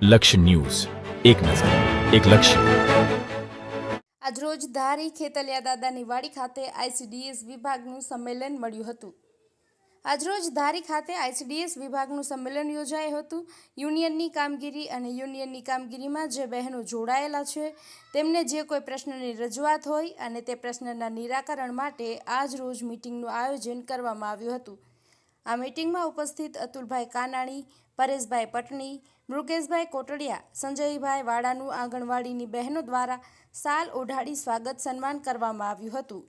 લક્ષ્ય ન્યૂઝ, એક નજર, એક લક્ષ્ય. આજરોજ ધારી ખેતલિયા દાદાની વાડી ખાતે આઈસીડીએસ વિભાગનું સંમેલન મળ્યું હતું. આજરોજ ધારી ખાતે આઈસીડીએસ વિભાગનું સંમેલન યોજાયું હતું. યુનિયનની કામગીરી અને યુનિયનની કામગીરીમાં જે બહેનો જોડાયેલા છે તેમને જે કોઈ પ્રશ્નની રજૂઆત હોય અને તે પ્રશ્નના નિરાકરણ માટે આજરોજ મિટિંગનું આયોજન કરવામાં આવ્યું હતું. આ મિટિંગમાં ઉપસ્થિત અતુલભાઈ કાનાણી, પરેશભાઈ પટણી, મૃગેશભાઈ કોટડિયા, સંજયભાઈ વાડાનું આંગણવાડીની બહેનો દ્વારા સાલ ઓઢાડી સ્વાગત સન્માન કરવામાં આવ્યું હતું.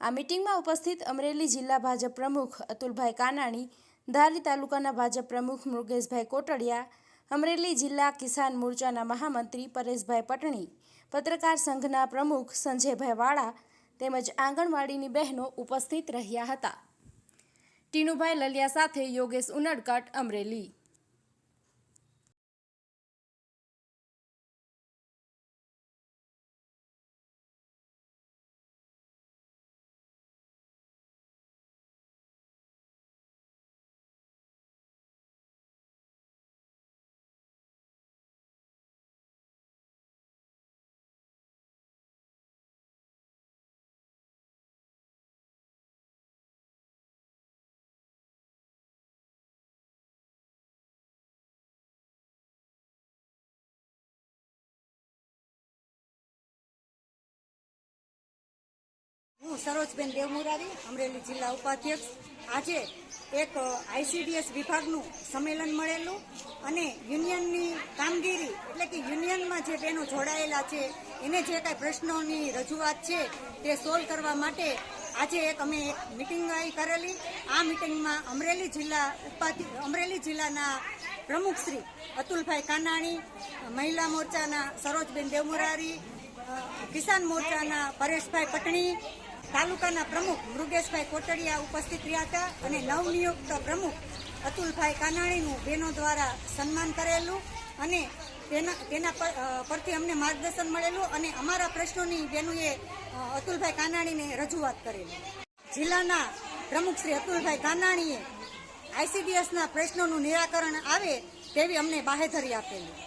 આ મિટિંગમાં ઉપસ્થિત અમરેલી જિલ્લા ભાજપ પ્રમુખ અતુલભાઈ કાનાણી, ધારી તાલુકાના ભાજપ પ્રમુખ મૃગેશભાઈ કોટડિયા, અમરેલી જિલ્લા કિસાન મોરચાના મહામંત્રી પરેશભાઈ પટણી, પત્રકાર સંઘના પ્રમુખ સંજયભાઈ વાડા તેમજ આંગણવાડીની બહેનો ઉપસ્થિત રહ્યા હતા. ટીનુભાઈ લલિયા સાથે યોગેશ ઉનડકટ, અમરેલી. હું સરોજબેન દેવમુરારી, અમરેલી જિલ્લા ઉપાધ્યક્ષ. આજે એક આઈસીડીએસ વિભાગનું સંમેલન મળેલું અને યુનિયનની કામગીરી એટલે કે યુનિયનમાં જે બહેનો જોડાયેલા છે એને જે કાંઈ પ્રશ્નોની રજૂઆત છે તે સોલ્વ કરવા માટે આજે અમે એક મિટિંગ કરેલી. આ મિટિંગમાં અમરેલી જિલ્લાના પ્રમુખ શ્રી અતુલભાઈ કાનાણી, મહિલા મોરચાના સરોજબેન દેવમુરારી, કિસાન મોરચાના પરેશભાઈ પટણી, તાલુકાના પ્રમુખ મૃગેશભાઈ કોટડિયા ઉપસ્થિત રહ્યા હતા અને નવનિયુક્ત પ્રમુખ અતુલભાઈ કાનાણીનું બહેનો દ્વારા સન્માન કરેલું અને તેના પરથી અમને માર્ગદર્શન મળેલું અને અમારા પ્રશ્નોની બહેનોએ અતુલભાઈ કાનાણીને રજૂઆત કરેલી. જિલ્લાના પ્રમુખ શ્રી અતુલભાઈ કાનાણીએ આઈસીડીએસના પ્રશ્નોનું નિરાકરણ આવે તેવી અમને બાહેધરી આપેલી.